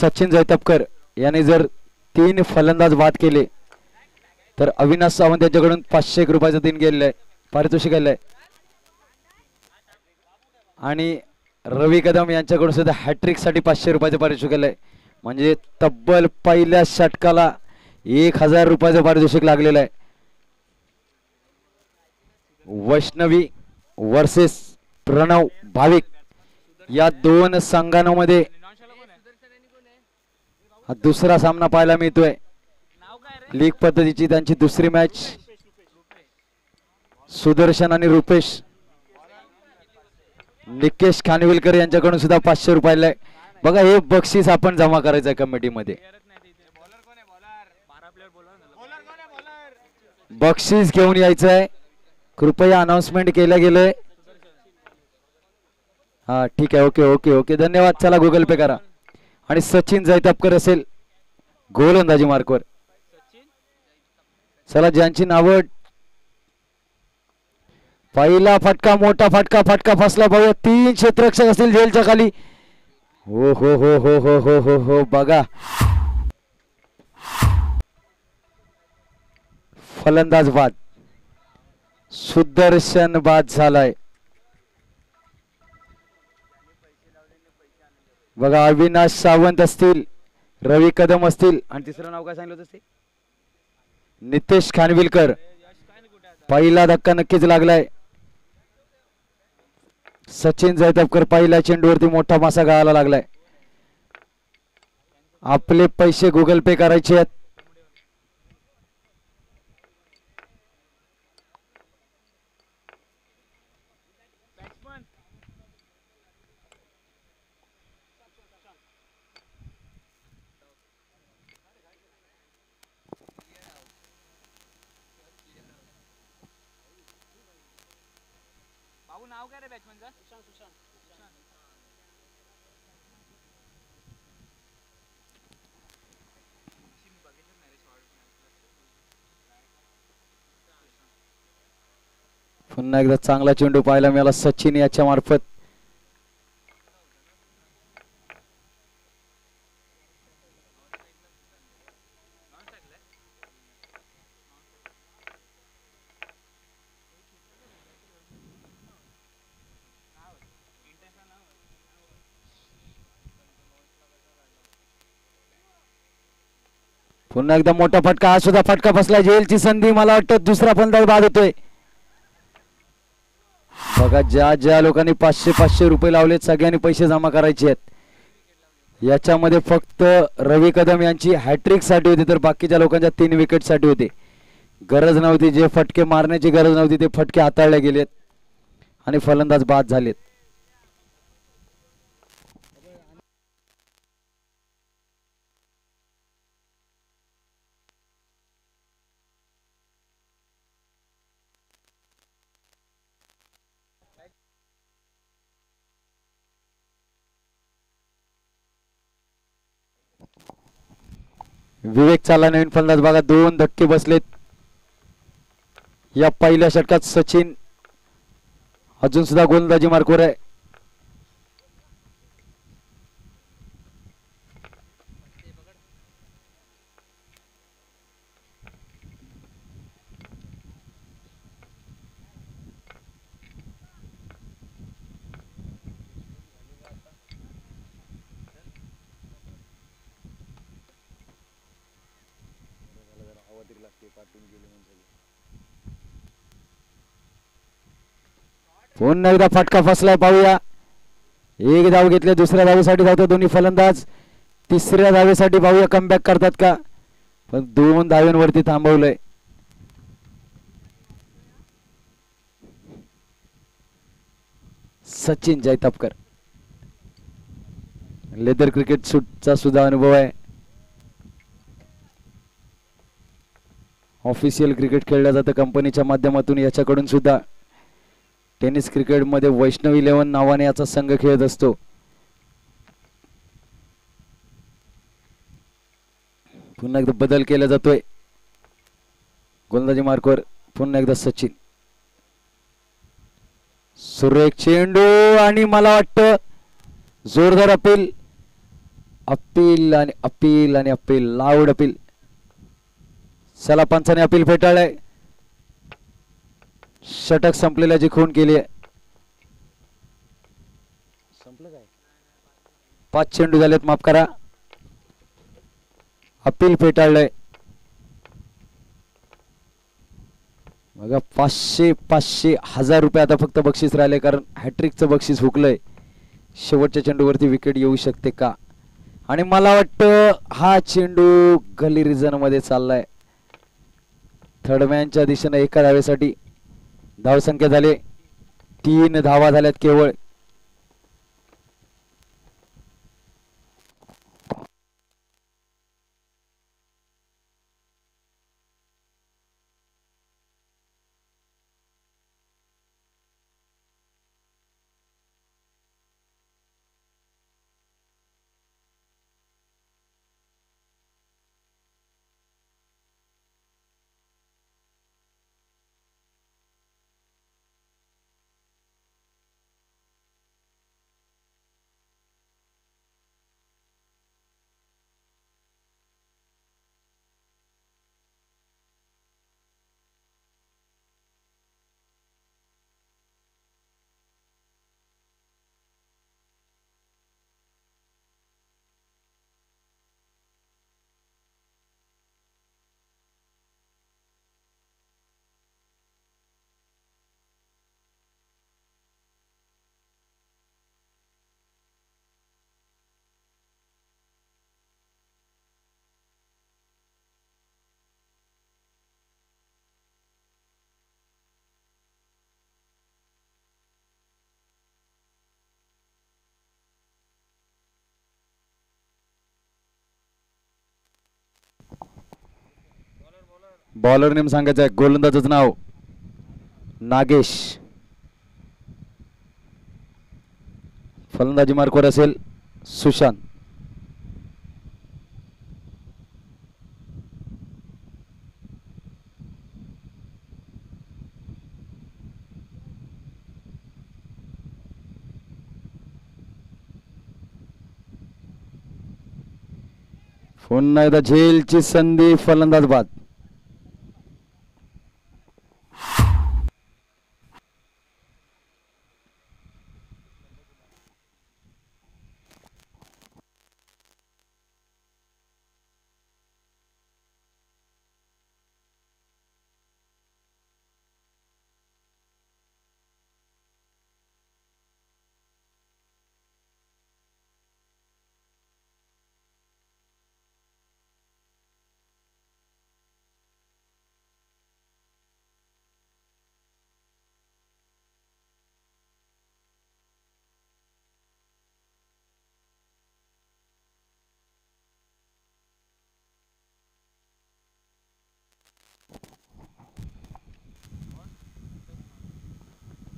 सचिन जैतपकर याने जर 3 फलंदाज बाद केले तर अविनाश सावंत यांच्याकडून 500 रुपयाचं दिन गेलेलं आहे, पारितोषिक गेलेलं आहे. आणि रवी कदम यांच्याकडून सुद्धा हॅट्रिक साठी 500 रुपयाचं पारितोषिक गेलंय. म्हणजे तब्बल पहिल्या षटकाला 1000 रुपयाचं पारितोषिक लागलेलं आहे. वैष्णवी वर्सेस प्रणव भाविक या दोन संघांमध्ये हा दुसरा सामना पाहायला मिळतोय. लीग पद्धतीची त्यांची दुसरी मॅच. सुदर्शन आणि रुपेश. निकेश खानविलकर यांच्याकडून सुद्धा 500 रुपयाला आहे. बघा हे बक्षीस आपण जमा करायचं कमिटीमध्ये. बक्षीस घेऊन यायचं आहे. कृपया अनाउन्समेंट केलं गेलंय. हा ठीक आहे. ओके ओके ओके धन्यवाद. चला गुगल पे करा. आणि सचिन जैतपकर असेल गोलंदाजी मार्कवर. चला ज्यांची नावं. पहिला फटका मोठा फटका. फटका फसला पाहूया. 3 क्षेत्ररक्षक असतील झेलच्या खाली. हो हो हो हो हो हो हो हो बघा फलंदाज बाद. सुदर्शन बाद झालाय. बघा अविनाश सावंत असतील, रवी कदम असतील आणि तिसरं नाव काय सांगितलं होतं? नितेश खानविलकर. पहिला धक्का नक्कीच लागलाय. सचिन जैतपकर पहिल्या चेंडूवरती मोठा मासा गाळायला लागलाय. आपले पैसे गुगल पे करायचे आहेत. पुन्हा एकदा चांगला चेंडू पाहायला मिळाला सचिन याच्या मार्फत. पुन्हा एकदा मोठा फटका. हा सुद्धा फटका बसला. झेलची संधी. मला वाटतं दुसरा फलंदाज बाद होतोय. बघा ज्या ज्या लोकांनी 500 रुपये लावलेत सगळ्यांनी पैसे जमा करायचे आहेत. याच्यामध्ये फक्त रवी कदम यांची हॅट्रिक साठी होती तर बाकीच्या लोकांच्या 3 विकेट साठी होते. गरज नव्हती. जे फटके मारण्याची गरज नव्हती ते फटके हाताळले गेलेत आणि फलंदाज बाद झालेत. विवेक चालला नवीन फलंदाज. बघा 2 धक्के बसलेत या पहिल्या षटकात. सचिन अजून सुद्धा गोलंदाजी मार्कवर आहे. पुन्हा एकदा फटका फसलाय. पाहूया. एक धाव घेतले. दुसऱ्या धावेसाठी धावतो दोन्ही फलंदाज. तिसऱ्या धावेसाठी पाहूया कमबॅक करतात का. पण 2 धाव्यांवरती थांबवलंय. सचिन जैतपकर. लेदर क्रिकेट सूटचा सुद्धा अनुभव आहे. ऑफिशियल क्रिकेट खेळलं जातं कंपनीच्या माध्यमातून. याच्याकडून सुद्धा टेनिस क्रिकेट मध्ये वैष्णव 11 नावाने याचा संघ खेळत असतो. पुन्हा एकदा बदल केला जातोय गोलंदाजी मार्कवर. पुन्हा एकदा सचिन. सुरेख चेंडू आणि मला वाटतं जोरदार अपील. अपील आणि अपील आणि अपील, लाऊड अपील. चला पंचाने अपील फेटाळलंय. षटक संपलेल्याची खून केली आहे. संपलं काय? 5 चेंडू झालेत, माफ करा. अपील फेटाळलंय. बघा 500 500 1000 रुपये आता फक्त बक्षीस राहिले, कारण हॅट्रिकचं बक्षीस हुकलंय. शेवटच्या चेंडूवरती विकेट येऊ शकते का? आणि मला वाटतं हा चेंडू गली रिजन मध्ये चाललाय. थर्डमॅनच्या दिशेने एका धावेसाठी धावसंख्या झाली 3 धावा झाल्यात केवळ. बॉलर नेम सांगायचं आहे. गोलंदाजाचं नाव नागेश. फलंदाजी मार्कवर असेल सुशांत. पुन्हा एकदा झेलची संधी, फलंदाज बाद.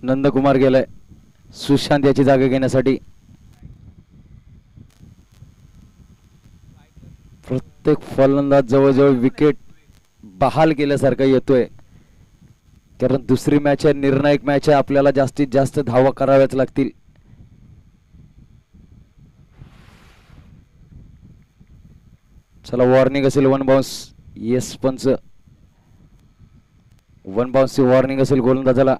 नंदकुमार गेलाय सुशांत याची जागा घेण्यासाठी. प्रत्येक फलंदाज जवळजवळ विकेट बहाल केल्यासारखा येतोय, कारण दुसरी मॅच आहे, निर्णायक मॅच आहे. आपल्याला जास्तीत जास्त धावा कराव्याच लागतील. चला वॉर्निंग असेल, 1 बाउन्स. येस पंच, 1 बाउन्सची वॉर्निंग असेल गोलंदाजाला.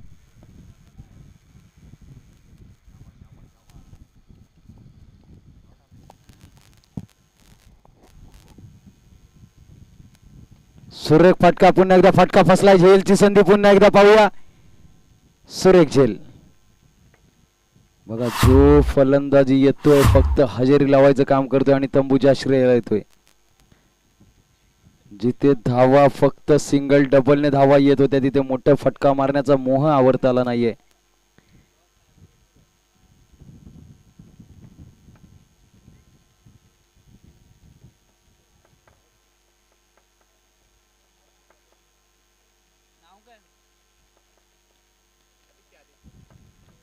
सुरेख फटका, पुन्हा एकदा फटका फसलाय. झेलची संधी पुन्हा एकदा पाहूया. सुरेख झेल. बघा जो फलंदाजी येतोय फक्त हजेरी लावायचं काम करतोय आणि तंबूच्या आश्रयाला येतोय. जिथे धावा फक्त सिंगल डबलने धावा येत होत्या, तिथे मोठा फटका मारण्याचा मोह आवरता आला नाहीये.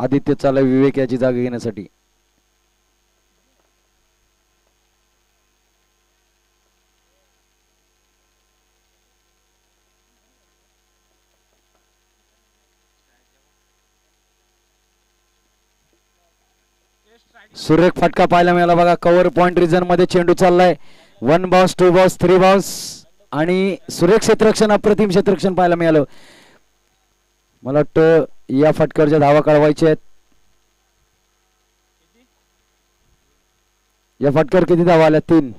आदित्य चालय विवेक याची जागा घेण्यासाठी. सुरेख फटका पाहायला मिळाला बघा. कव्हर पॉइंट रिजन मध्ये चेंडू चाललाय. 1 बाउन्स 2 बाउन्स 3 बाउन्स आणि सुरेख क्षेत्ररक्षण अप्रतिम क्षेत्ररक्षण पाहायला मिळालं. मला वाटतं या फटक्यावरच्या धावा कळवायच्या आहेत. या फटक्यावर किती धावा आल्या? 3.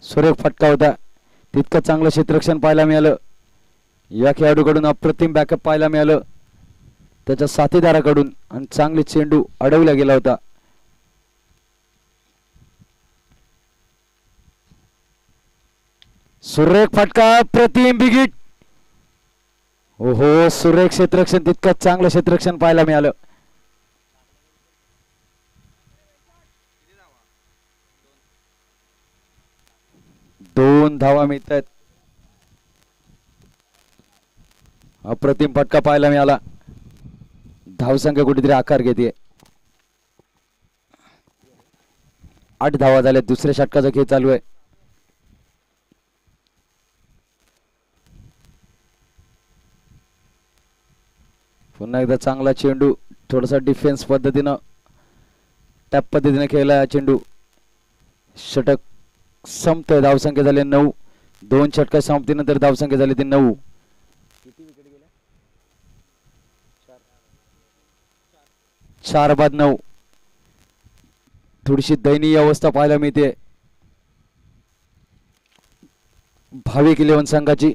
सुरेख फटका होता. तितकं चांगलं क्षेत्ररक्षण पाहायला मिळालं. या खेळाडूकडून अप्रतिम बॅकअप पाहायला मिळालं त्याच्या साथीदाराकडून आणि चांगले चेंडू अडवला गेला होता. सुरेख फटका प्रतिम बिगिट. ओहो सुरेख क्षेत्ररक्षण तितकं चांगलं क्षेत्ररक्षण पाहायला मिळालं. दोन धावा मिळतात. अप्रतिम फटका पाहायला मिळाला. धावसंख्या कुठेतरी आकार घेते. 8 धावा झाल्या. दुसऱ्या षटकाचा खेळ चालू आहे. पुन्हा एकदा चांगला चेंडू. थोडासा डिफेन्स पद्धतीनं टॅप पद्धतीने खेळला चेंडू. षटक संपतोय. धावसंख्या झाली 9. 2 षटका संपतीनंतर धावसंख्या झाली ती 9. 4 बाद 9. थोडीशी दयनीय अवस्था पाहायला मिळते भाविक 11 संघाची.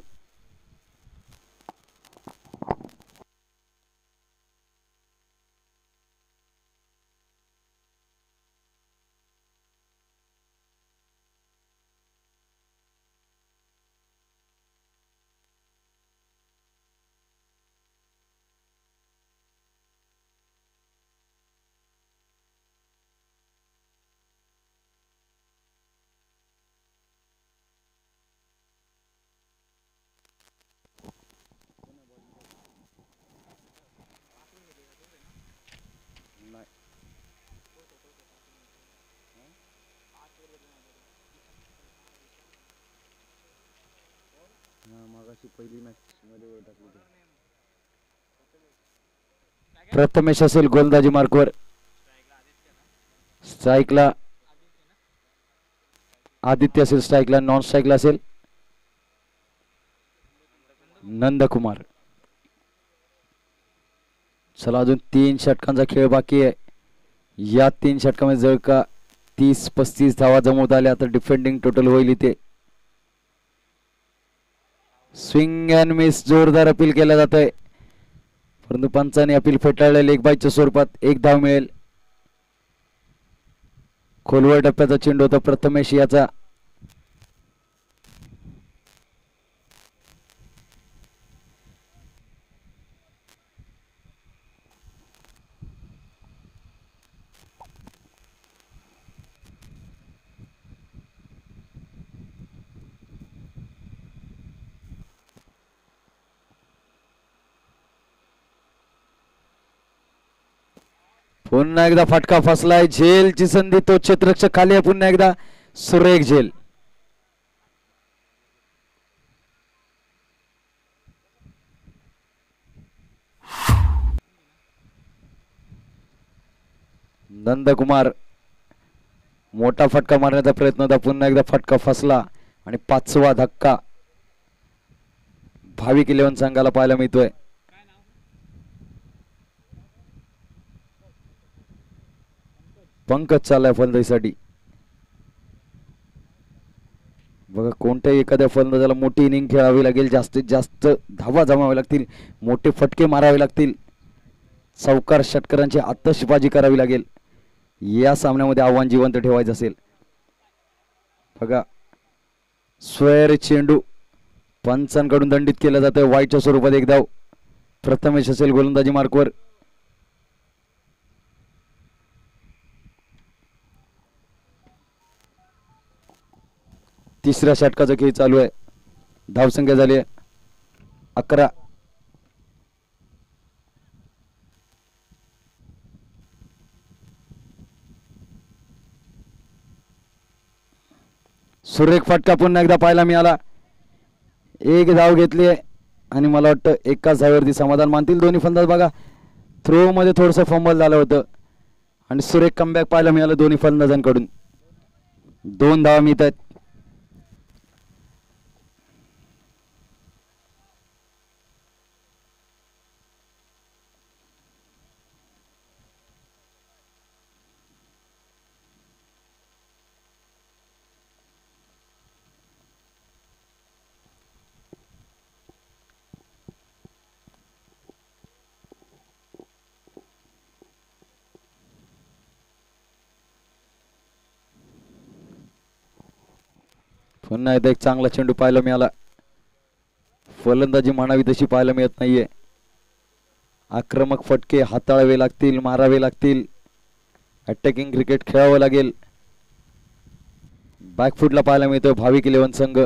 प्रथमेश असेल गोलंदाजी मार्कवर. स्ट्राईकला आदित्य असेल. स्ट्राईकला नॉन स्ट्राईकला असेल नंदकुमार. चला अजून 3 षटकांचा खेळ बाकी आहे. या 3 षटकामध्ये जर का 30-35 धावा जमवता आल्या तर डिफेंडिंग टोटल होईल इथे. स्विंग अँड मिस जोरदार अपील केलं जात आहे परंतु पंचाने अपील फेटाळले. लेग बायच्या स्वरूपात 1 धाव मिळेल. खोलवर टप्प्याचा चेंडू होता प्रथमेश याचा. पुन्हा एकदा फटका फसलाय. झेलची संधी. तो क्षेत्ररक्षक खाली आहे. पुन्हा एकदा सुरेख झेल. नंदकुमार मोठा फटका मारण्याचा प्रयत्न होता. पुन्हा एकदा फटका फसला आणि 5वा धक्का भाविक 11 संघाला पाहायला मिळतोय. पंकज चाललाय फलंदाजीसाठी. बघा कोणत्याही एखाद्या फलंदाजाला मोठी इनिंग खेळावी लागेल. जास्तीत जास्त धावा जमावे लागतील. मोठे फटके मारावे लागतील. सावकार षटकरांची आतषबाजी करावी लागेल. या सामन्यामध्ये आव्हान जिवंत ठेवायचं असेल. बघा स्वेर चेंडू पंचांकडून दंडित केला जातोय. वाईटच्या स्वरूपात 1 धाव. प्रथमेश असेल गोलंदाजी मार्कवर. तिसऱ्या षटकाचा खेळ चालू आहे. धावसंख्या झाली आहे 11. सुरेख फटका पुन्हा एकदा पाहायला मिळाला. 1 धाव घेतली आहे आणि मला वाटतं एकाच धावेवरती समाधान मानतील दोन्ही फलंदाज. बघा थ्रो मध्ये थोडंसं फंबल झालं होतं. आणि सुरेख कमबॅक पाहायला मिळालं दोन्ही फलंदाजांकडून. 2 धावा मिळत आहेत. पुन्हा एकदा एक चांगला चेंडू पाहायला मिळाला. फलंदाजी म्हणावी तशी पाहायला मिळत नाहीये. आक्रमक फटके हाताळावे लागतील, मारावे लागतील. अटॅकिंग क्रिकेट खेळावं लागेल. बॅकफुटला पाहायला मिळतोय भाविक 11 संघ.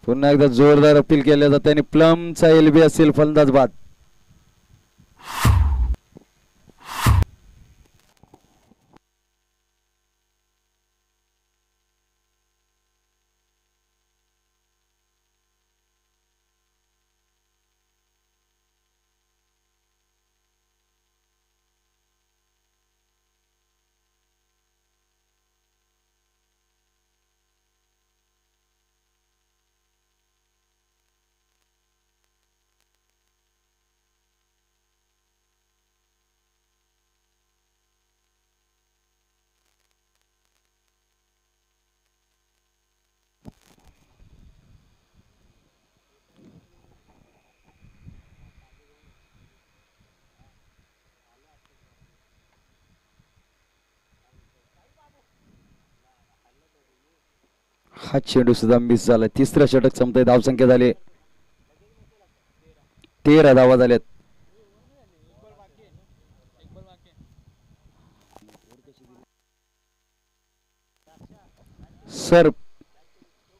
पुन्हा एकदा जोरदार अपील केल्या जाते आणि प्लमचा एलबी असेल, फलंदाज बाद. हा चेंडू सुद्धा मिस झाला. तिसरा षटक संपतंय. धावसंख्या झाली 13 धावा झाल्यात. सर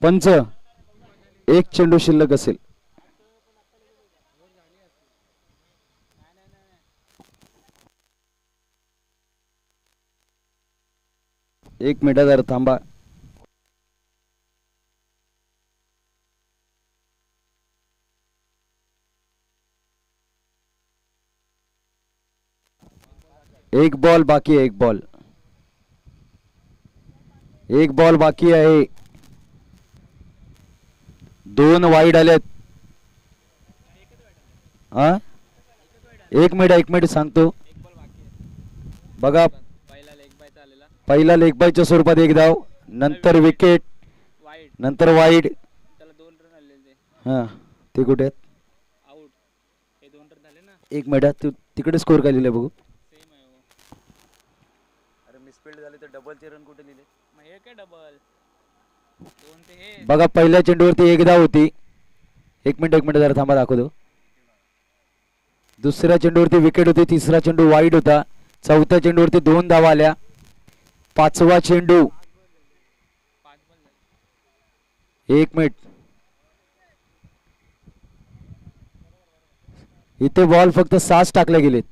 पंच, एक चेंडू शिल्लक असेल. एक मिनिट जरा थांबा. एक बॉल बाकी आहे. एक बॉल बाकी आहे. 2 वाईड आलेत. हा, एक मिनिट सांगतो. बघा, पहिला लेग बायच्या स्वरूपात एक धाव, नंतर विकेट, नंतर वाईड. हा, ते कुठे आहेत? एक मिनिट, तू तिकडे स्कोर काय लिहिले बघू. अरे मिसफील्ड झाले तर डबलचे रन कुठे लिहिले? बघा, पहिल्या चेंडूवरती एक धाव होती. एक मिनिट जरा थांबा, दाखवतो. दुसऱ्या चेंडूवरती विकेट होती. तिसरा चेंडू वाईड होता. चौथ्या चेंडूवरती 2 धावा आल्या. 5वा चेंडू. एक मिनिट, इथे बॉल फक्त 6 टाकले गेलेत.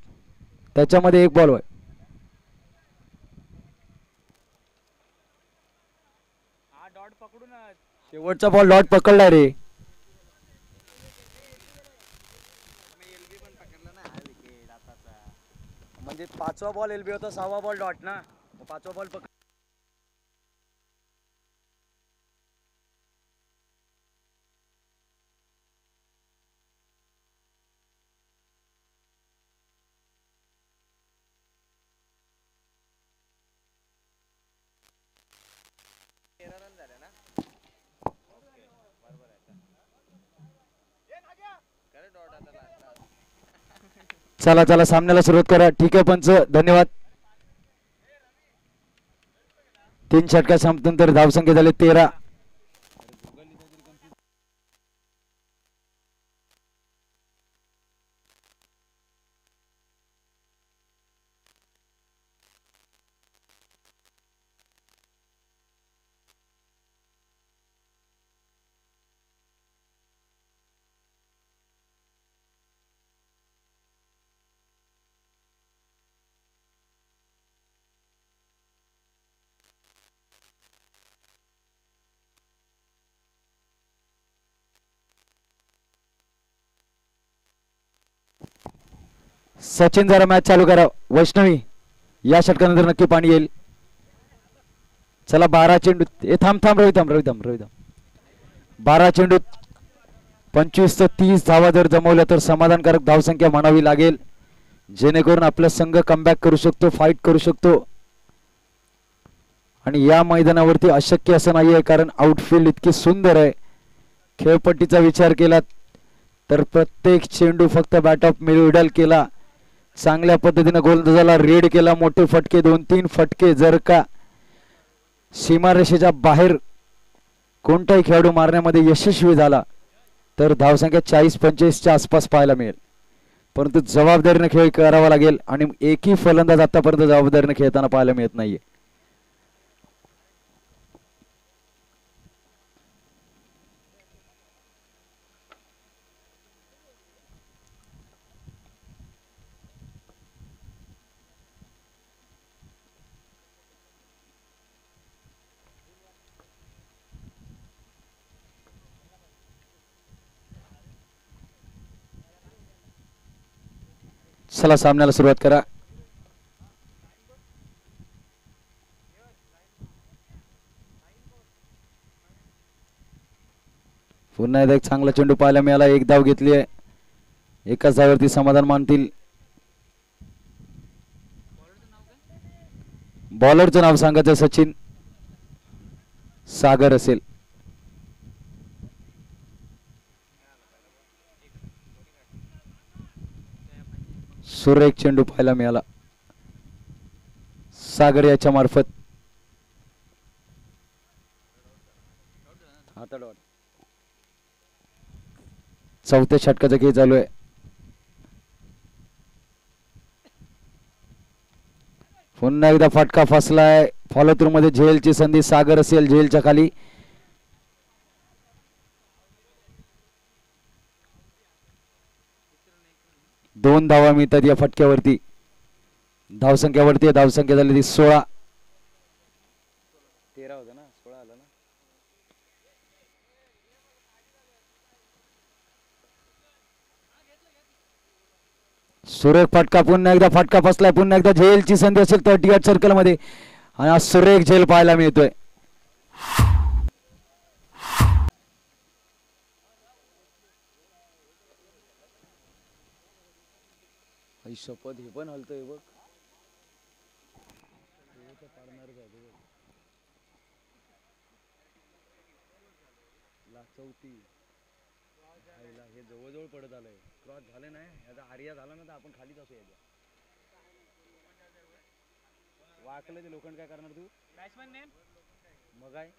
त्याच्यामध्ये एक बॉल. शेवटचा बॉल डॉट पकडला रे. म्हणजे 5वा बॉल एलबी होता, 6वा बॉल डॉट ना. 5वा बॉल पकड. चला सामन्याला सुरुवात करा. ठीक आहे पंच, धन्यवाद. 3 षटका संपल्यानंतर धावसंख्या झाली 13. सचिन जरा मॅच चालू करा. वैष्णवी या षटकानंतर नक्की पाणी येईल. चला 12 चेंडू. थांब थांब रवी थांब रवी थांब रवी थांब. 12 चेंडू 25 ते 30 धावा जर जमवल्या तर समाधानकारक धावसंख्या म्हणावी लागेल, जेणेकरून आपला संघ कमबॅक करू शकतो, फाईट करू शकतो. आणि या मैदानावरती अशक्य असं नाहीये, कारण आउटफील्ड इतकी सुंदर आहे. खेळपट्टीचा विचार केला तर प्रत्येक चेंडू फक्त बॅट ऑफ मिडल केला, चांगल्या पद्धतीने गोलंदाजाला रीड केला. मोठे फटके 2-3 फटके जर का सीमारेषेच्या बाहेर कोणताही खेळाडू मारण्यामध्ये यशस्वी झाला तर धावसंख्या 40-45 च्या आसपास पाहायला मिळेल. परंतु जबाबदारीने खेळ करावा लागेल आणि एकही फलंदाज आतापर्यंत जबाबदारीने खेळताना पाहायला मिळत नाहीये. चला सामन्याला सुरुवात करा. पुन्हा एकदा एक चांगला चेंडू पाहायला मिळाला. एक धाव घेतली आहे. एकाच धावावरती समाधान मानतील. बॉलरचं नाव सांगायचं सचिन. सागर असेल. सुरेख चेंडू पाहायला मिळाला सागर याच्या मार्फत. चौथ्या षटकाचा खेळ चालू आहे. पुन्हा एकदा फटका फसलाय. फॉलो थ्रू मध्ये झेलची संधी. सागर असेल झेलच्या खाली. दोन धावा मिळतात या फटक्यावरती. धावसंख्यावरती धावसंख्या झाली ती 16. 13 होता ना, 16 आला ना. सुरेख फटका. पुन्हा एकदा फटका फसलाय. पुन्हा एकदा झेलची संधी असेल 38 सर्कल मध्ये आणि आज सुरेख झेल पाहायला मिळतोय. शपथ हे पण हलतोय बघ. चौथी हे जवळजवळ पडत आलंय. क्रॉस झाले नाही. याचा आर्या झाला ना तर आपण खालीच असू. याच्या वाकलं ते लोखंड काय करणार तू. बॅट्समॅन नेम मग काय.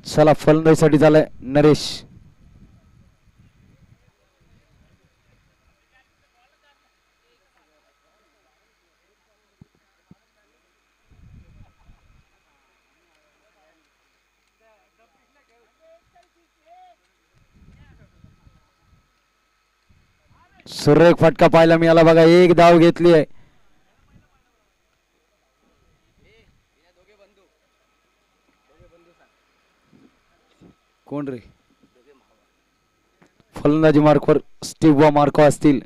चला फलंदाजीसाठी झालाय नरेश. सुरेख फटका पाहायला मिळाला बघा. एक धाव घेतली आहे. कोण रे. फलंदाजी मार्कवर स्टीव्ह मार्को असतील.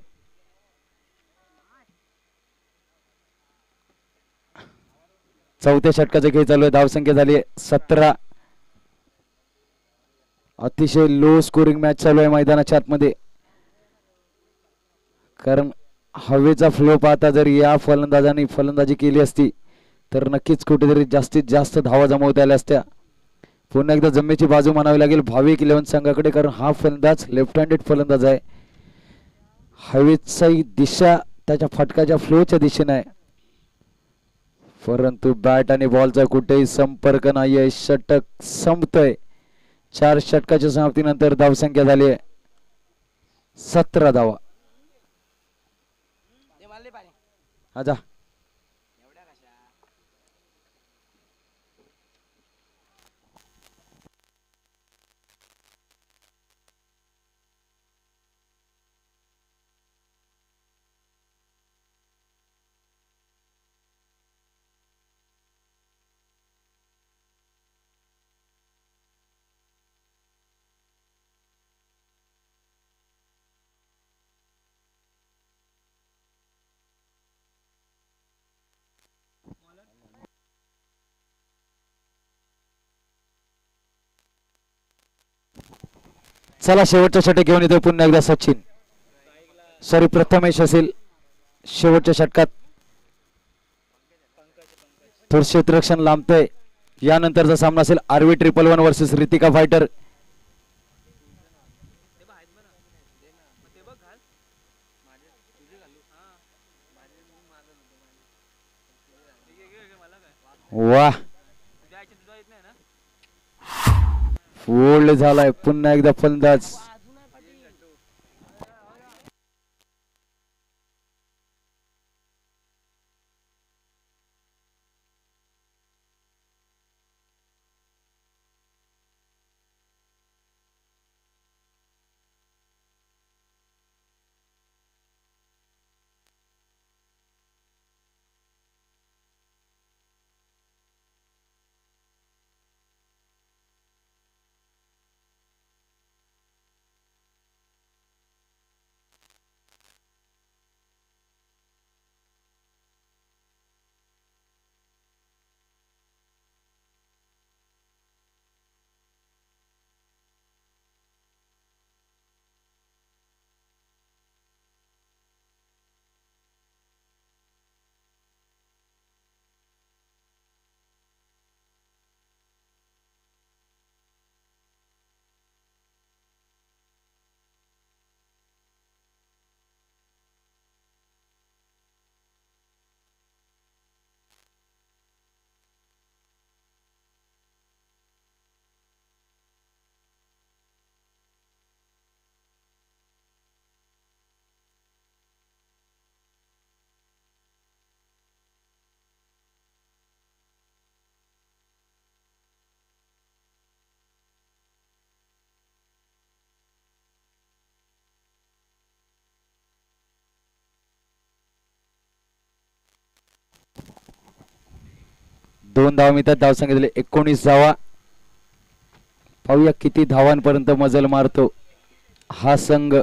चौथ्या षटकाचा खेळ चालू आहे. धावसंख्या झाली 17. अतिशय लो स्कोरिंग मॅच चालू आहे मैदानाच्या आतमध्ये. कारण हवेचा फ्लो पाहता जर या फलंदाजांनी फलंदाजी केली असती तर नक्कीच कुठेतरी जास्तीत जास्त धावा जमवता आल्या असत्या. पुन्हा एकदा जमेची बाजू म्हणावी लागेल भाविक 11 संघाकडे, कारण हा फलंदाज लेफ्ट हँडेड फलंदाज आहे. हवेची दिशा त्याच्या फटकाच्या फ्लोच्या दिशेने आहे, परंतु बॅट आणि बॉलचा कुठेही संपर्क नाहीये. षटक संपतोय. 4 षटकाच्या समाप्तीनंतर धावसंख्या झाली आहे 17 धावा. आजा चला शेवटच्या षटक घेऊन येतो पुन्हा एकदा सचिन, सॉरी प्रथमेश असेल शेवटच्या षटकात. थोडं क्षेत्ररक्षण लांबतंय. यानंतरचा सामना असेल आरवी 111 वर्सेस रितिका फायटर. वाह फोल्ड झालाय पुन्हा एकदा फलंदाज. दोन धावा मिळतात. धाव सांगितले 19 धावा. पाहूया किती धावांपर्यंत मजल मारतो हा संघ.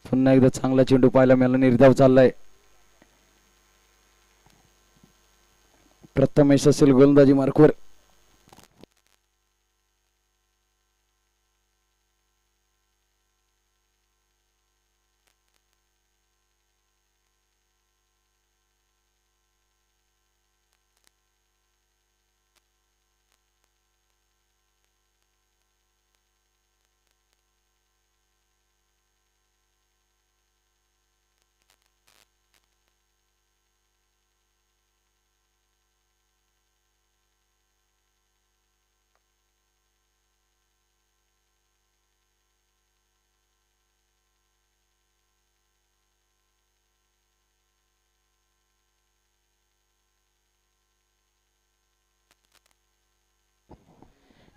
पुन्हा एकदा चांगला चेंडू पाहायला मिळाला. निर्धाव चाललाय. प्रथमेश असेल गोलंदाजी मार्कवर.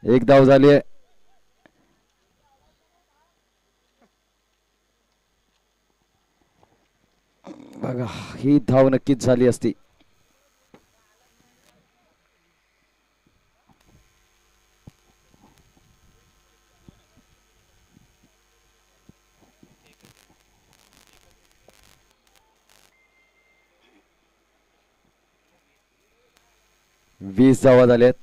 एक धाव झाली आहे. बघा ही धाव नक्कीच झाली असती. वीस धावा झाल्यात.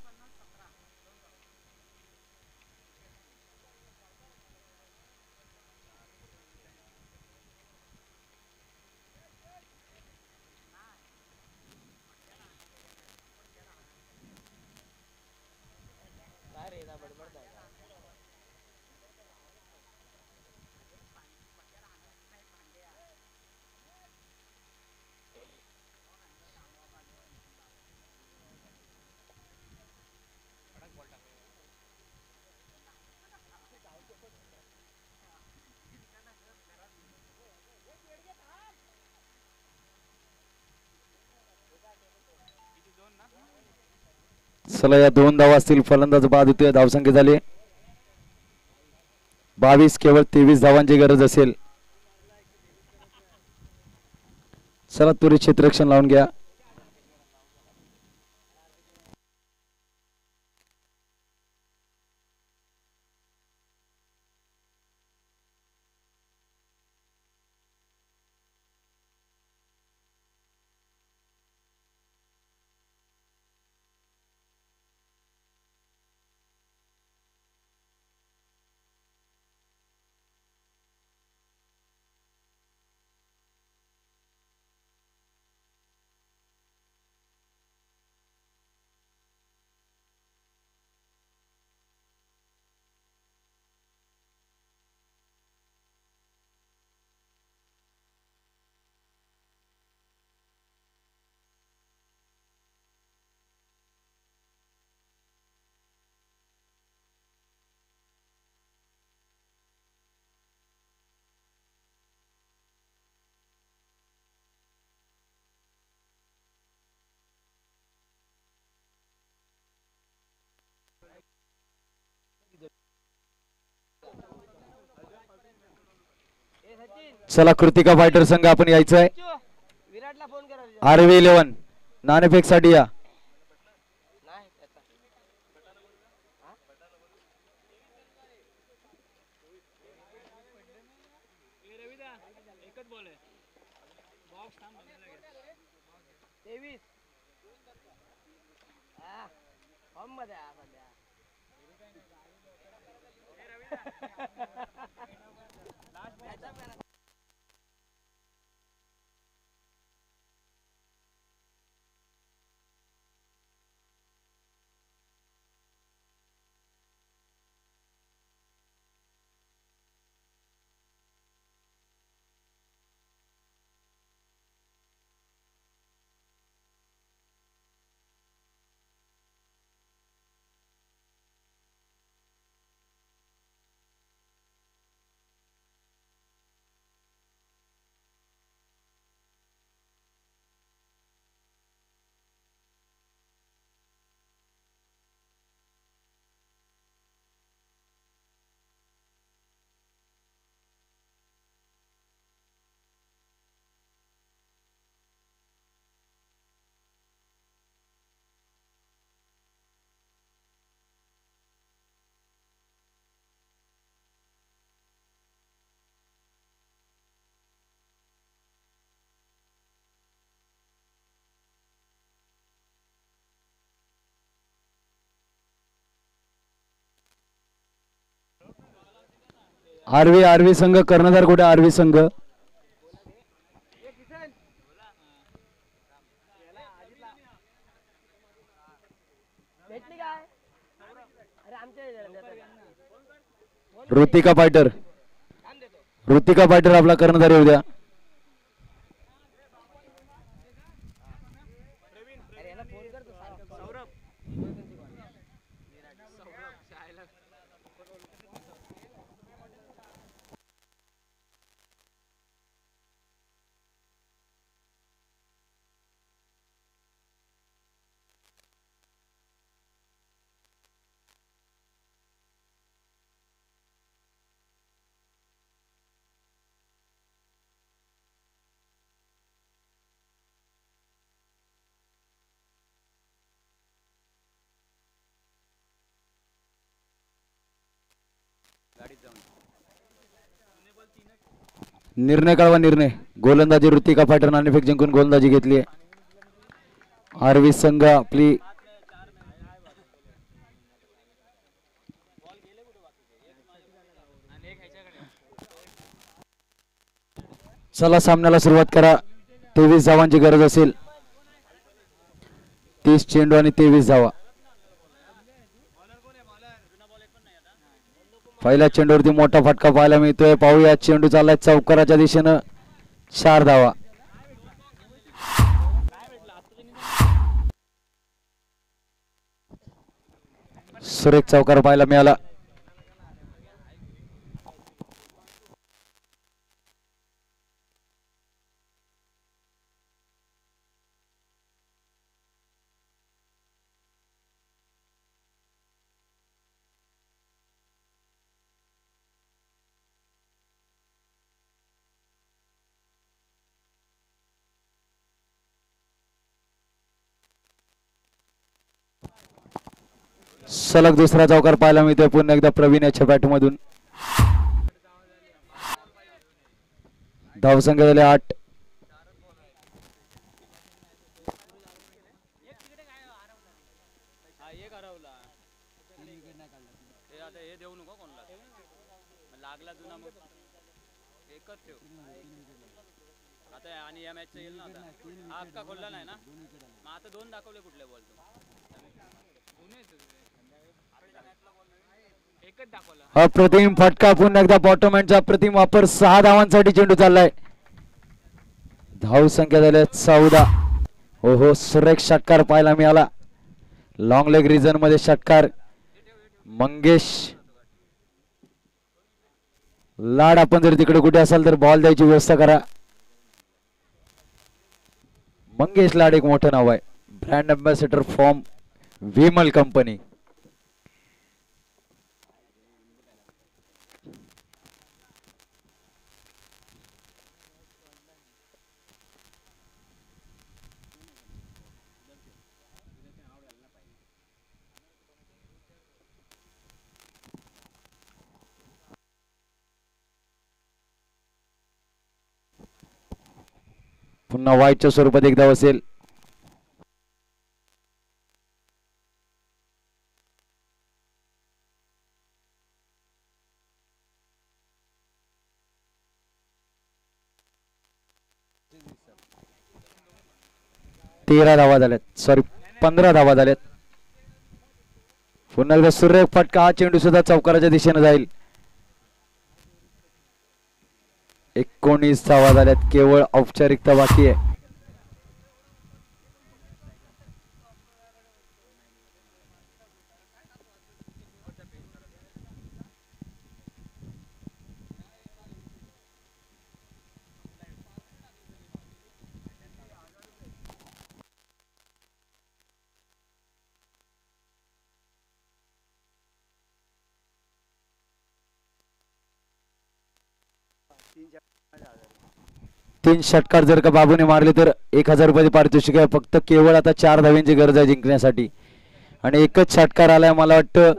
चला या दोन धावा असतील. फलंदाज बाद होतोय. धावसंख्या झाली 22. केवळ 23 धावांची गरज असेल. चला त्वरित क्षेत्ररक्षण लावून घ्या. चला कृतिका फायटर संघ आपण यायचं आहे. RV11 नाणेफेक साठी या. आरवी संघ कर्णधार कुठे? आरवी संघ ऋतिका फायटर आपला कर्णधार येऊ द्या. निर्णय कळवा. निर्णय गोलंदाजी ऋतिका फायटर नाणेफेक जिंकून गोलंदाजी घेतली आहे. आरवी संघ आपली चला सामन्याला सुरुवात करा. 23 धावांची गरज असेल. 30 चेंडू आणि 23 धावा. पहिल्या चेंडूवरती मोठा फटका पाहायला मिळतोय. पाहूया चेंडू चाललाय चौकाराच्या दिशेनं. 4 धावा. सुरेख चौकार पाहायला मिळाला. सलग दुसरा चौकार पाहायला मिळतोय पुन्हा एकदा प्रवीण याच्या बॅट मधून. धावसंख्या झाले 8. अप्रतिम फटका पुन्हा एकदा बॉटमहँडचा अप्रतिम वापर. 6 धावांसाठी चेंडू चाललाय. धाव संख्या झाल्या 14. हो सुरेख षटकार पाहायला मिळाला. लॉंग लेग रिजन मध्ये षटकार. मंगेश लाड आपण जर तिकडे कुठे असाल तर बॉल द्यायची व्यवस्था करा. मंगेश लाड एक मोठं नाव आहे. Brand ambassador from Vimal company. पुन्हा वाईटच्या स्वरूपात एक धाव असेल. तेरा धावा झाल्यात, सॉरी 15 धावा झाल्यात. पुन्हा एकदा सूर्य फटका, हा चेंडू सुद्धा चौकाराच्या दिशेने जाईल. 19 धावा झाल्यात, केवळ औपचारिकता बाकी आहे. तीन षटकार जर का बाबूने मारले तर 1000 रुपये पारितोषिक आहे. फक्त केवळ आता 4 धाव्यांची गरज आहे जिंकण्यासाठी आणि एकच षटकार आलाय. मला वाटतं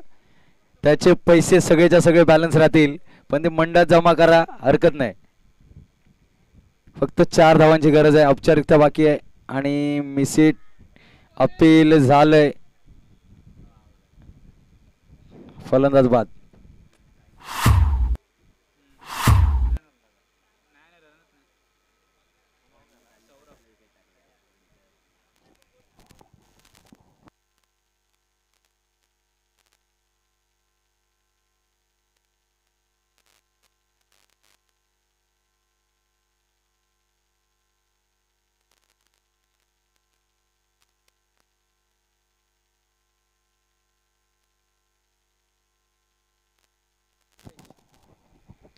त्याचे पैसे सगळेच्या सगळे बॅलन्स राहतील, पण ते मंडळात जमा करा, हरकत नाही. फक्त 4 धावांची गरज आहे. औपचारिकता बाकी आहे आणि मिसिट अपील झालंय. फलंदाज बाद.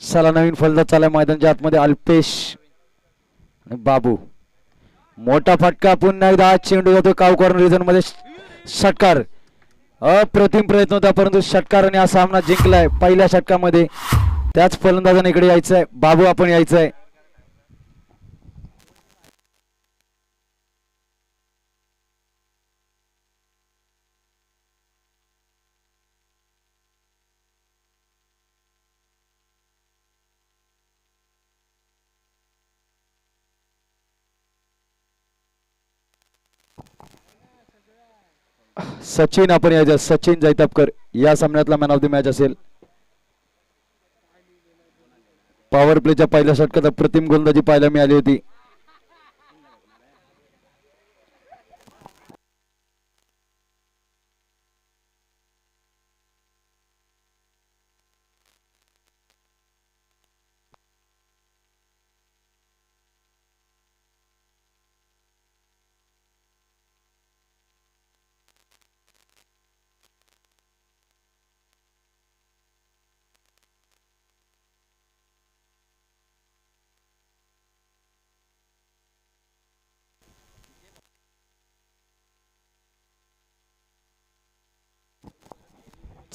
चला नवीन फलंदाज चालाय मैदानाच्या आतमध्ये, अल्पेश आणि बाबू. मोठा फटका, पुन्हा एकदा चेंडू जातो काव कॉर्नर रिजन मध्ये. षटकार, अप्रतिम प्रयत्न होता परंतु षटकाराने हा सामना जिंकलाय. पहिल्या षटकामध्ये त्याच फलंदाजाने इकडे यायचंय. बाबू आपण यायचंय. सचिन आपण यायचं. सचिन जैतापकर या सामन्यातला मॅन ऑफ द मॅच असेल. पॉवर प्लेच्या पहिल्या षटकात अप्रतिम गोलंदाजी पाहायला मिळाली होती.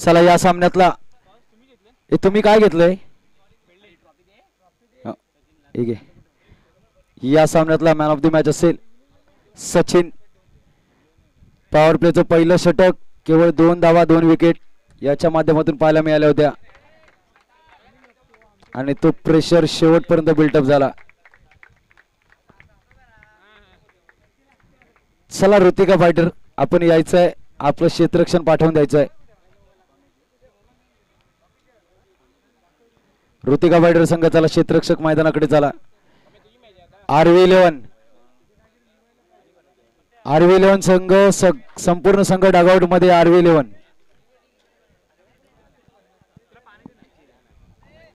चला या सामन्यातला, तुम्ही काय घेतलंय? ठीक आहे. या सामन्यातला मॅन ऑफ द मॅच असेल सचिन. पॉवर प्लेचं पहिलं षटक, केवळ 2 धावा 2 विकेट याच्या माध्यमातून पाहायला मिळाल्या होत्या आणि तो प्रेशर शेवटपर्यंत बिल्टअप झाला. चला ऋतिका फायटर आपण यायचंय, आपलं क्षेत्ररक्षण पाठवून द्यायचंय. ऋतिका फायटर संघ चला क्षेत्ररक्षक मैदानाकडे चला. आरवी 11 संघ संपूर्ण संघ डगआउट मध्ये. आरवी 11